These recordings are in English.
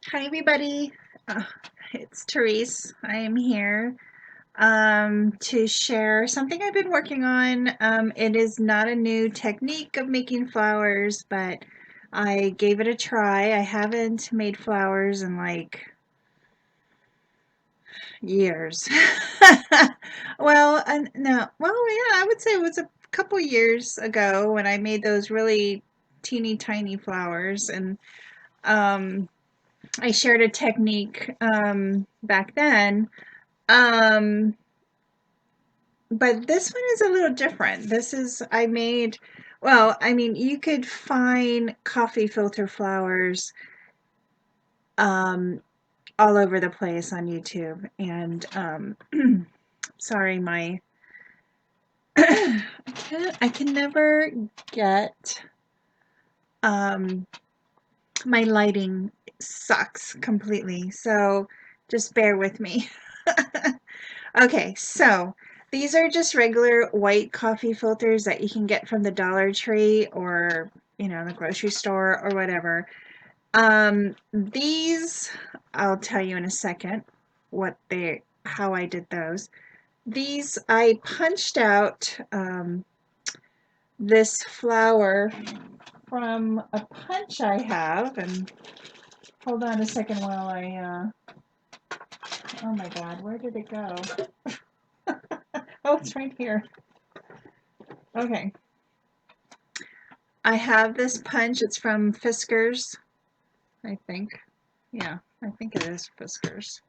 Hi, everybody. Uh, it's Tereese. I am here to share something I've been working on. It is not a new technique of making flowers, but I gave it a try. I haven't made flowers in like years. No, yeah, I would say it was a couple years ago when I made those really teeny tiny flowers, and um, I shared a technique back then. Um, but this one is a little different. I mean, you could find coffee filter flowers um, all over the place on YouTube. And sorry, I can never get um, my lighting sucks completely. So just bear with me. Okay, so these are just regular white coffee filters that you can get from the Dollar Tree or, the grocery store or whatever. These, I'll tell you in a second how I did those. These, I punched out this flower from a punch I have, and hold on a second while oh my God, where did it go? Oh, it's right here. Okay. I have this punch. It's from Fiskars, I think. Yeah, I think it is Fiskars.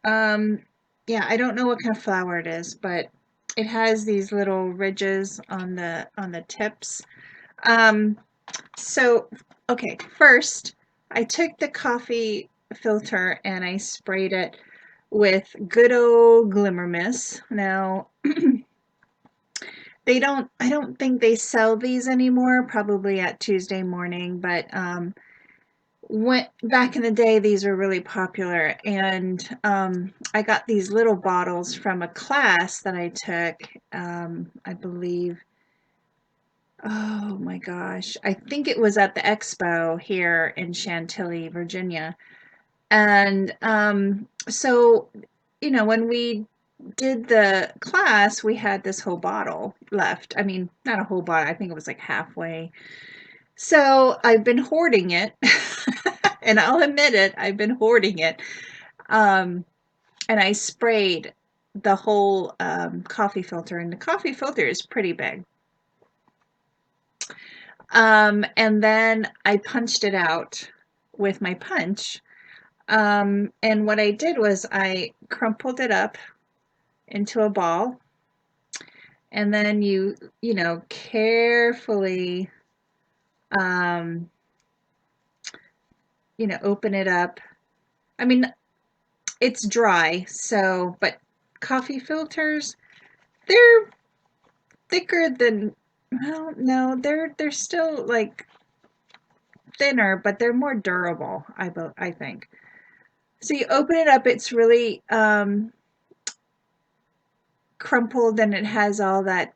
Um, yeah, I don't know what kind of flower it is, but it has these little ridges on the tips. Um, so okay, first I took the coffee filter and I sprayed it with good old Glimmer Miss. Now, I don't think they sell these anymore, probably at Tuesday Morning, but when back in the day these were really popular, and I got these little bottles from a class that I took. I believe, oh my gosh, I think it was at the expo here in Chantilly, Virginia. And so when we did the class, we had this whole bottle left. I mean, not a whole bottle, I think it was like halfway. So I've been hoarding it. And I'll admit it, I've been hoarding it. Um, and I sprayed the whole coffee filter, and the coffee filter is pretty big. And then I punched it out with my punch. And what I did was I crumpled it up into a ball, and then carefully, um, open it up. I mean, it's dry, so, but coffee filters, they're thicker than, well, no, they're still like thinner, but they're more durable, I think. So you open it up, it's really crumpled, and it has all that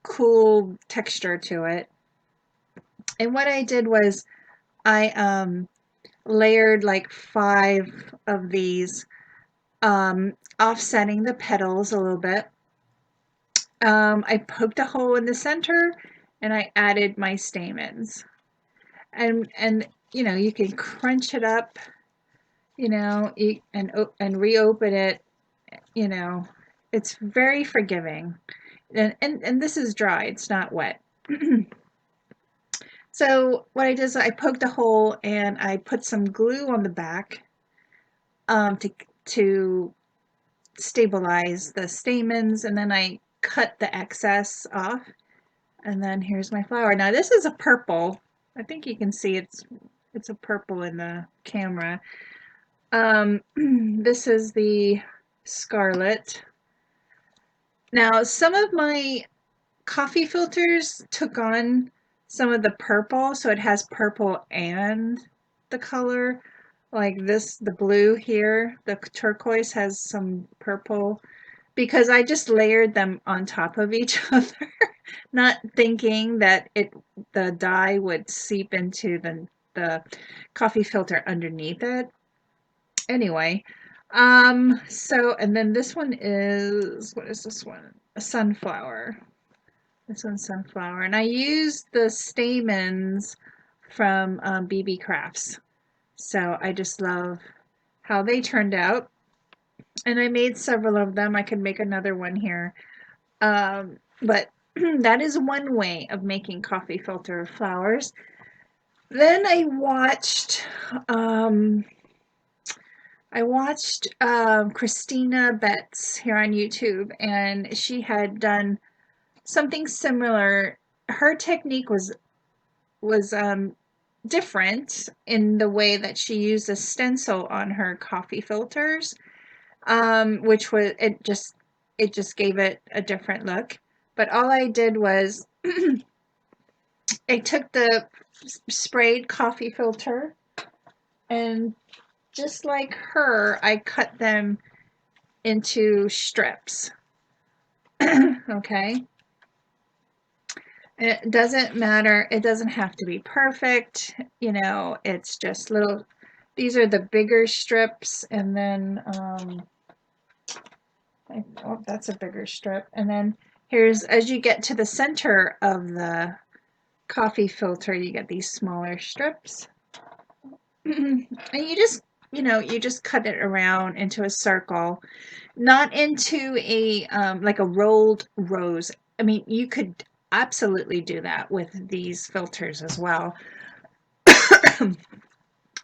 cool texture to it. And what I did was I layered like five of these, offsetting the petals a little bit. I poked a hole in the center, and I added my stamens. And you can crunch it up, and reopen it. You know, it's very forgiving. And this is dry; it's not wet. So what I did is I poked a hole and I put some glue on the back, to stabilize the stamens, and then I cut the excess off. And then here's my flower. Now this is a purple. I think you can see it's a purple in the camera. This is the scarlet. Now some of my coffee filters took on some of the purple, so it has purple and the color. Like this, the blue here, the turquoise has some purple, because I just layered them on top of each other, not thinking that the dye would seep into the coffee filter underneath it. Anyway, so, and then this one is, what is this one? A sunflower. This one's sunflower. And I used the stamens from BB Crafts. So I just love how they turned out. And I made several of them. I could make another one here. But that is one way of making coffee filter flowers. Then I watched Christina Betts here on YouTube, and she had done something similar. Her technique was different in the way that she used a stencil on her coffee filters, which was it just gave it a different look. But all I did was I took the sprayed coffee filter, and just like her, I cut them into strips. Okay. It doesn't matter. It doesn't have to be perfect. You know, it's just little, these are the bigger strips. And then, oh, that's a bigger strip. And then here's, as you get to the center of the coffee filter, you get these smaller strips. And you just cut it around into a circle, not into a like a rolled rose. I mean, you could absolutely do that with these filters as well. And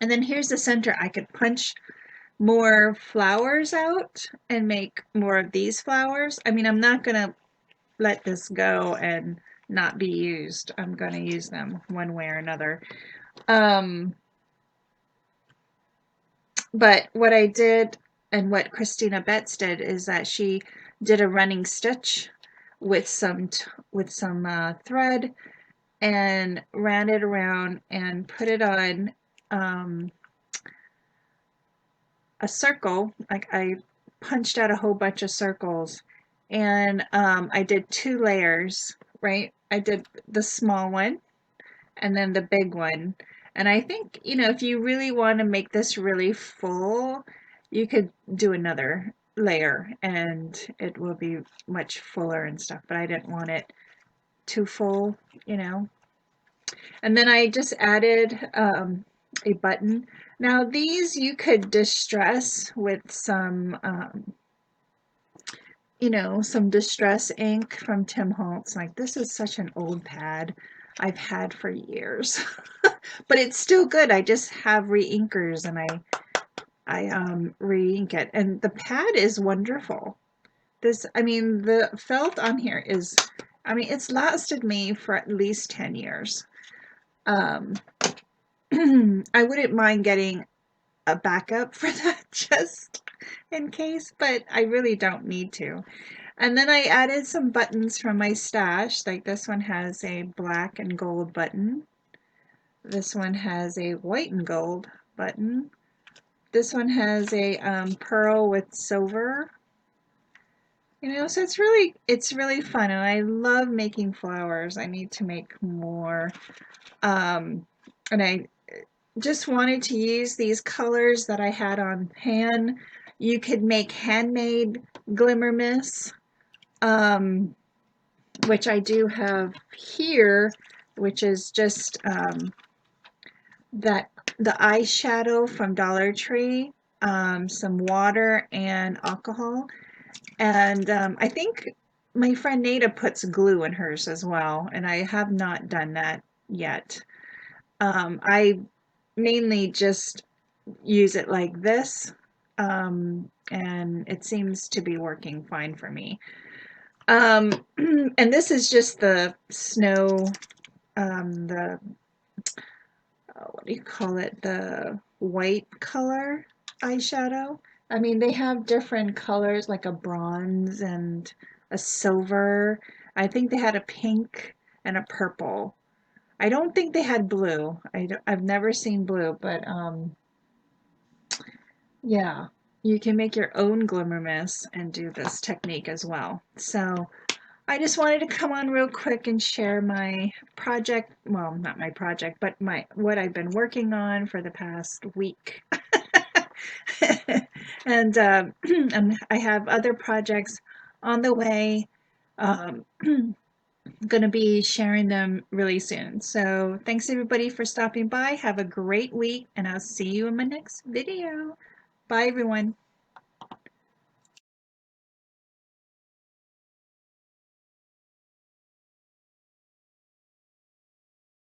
then here's the center. I could punch more flowers out and make more of these flowers. I mean, I'm not gonna let this go and not be used. I'm gonna use them one way or another. But what I did, and what Christina Betts did, is that she did a running stitch with some thread and ran it around and put it on a circle. Like, I punched out a whole bunch of circles, and I did 2 layers, right? I did the small one and then the big one. And I think, if you really want to make this really full, you could do another layer and it will be much fuller and stuff, but I didn't want it too full, you know. And then I just added a button. Now these you could distress with some, some distress ink from Tim Holtz. Like, this is such an old pad I've had for years, but it's still good. I just have re-inkers and I re-ink it, and the pad is wonderful. The felt on here is, it's lasted me for at least 10 years. Um, I wouldn't mind getting a backup for that just in case, but I really don't need to. And then I added some buttons from my stash. Like, this one has a black and gold button. This one has a white and gold button. This one has a pearl with silver. So it's really fun, and I love making flowers. I need to make more. And I just wanted to use these colors that I had on hand. You could make handmade glimmer mist, which I do have here, which is just the eyeshadow from Dollar Tree, some water and alcohol. And I think my friend Nada puts glue in hers as well, and I have not done that yet. I mainly just use it like this, and it seems to be working fine for me. And this is just the snow, what do you call it? The white color eyeshadow. They have different colors, like a bronze and a silver. I think they had a pink and a purple. I don't think they had blue. I've never seen blue, but yeah, you can make your own glimmer mist and do this technique as well. So I just wanted to come on real quick and share my project, well, not my project, but my what I've been working on for the past week. And I have other projects on the way. Um, going to be sharing them really soon. So thanks everybody for stopping by. Have a great week, and I'll see you in my next video. Bye everyone.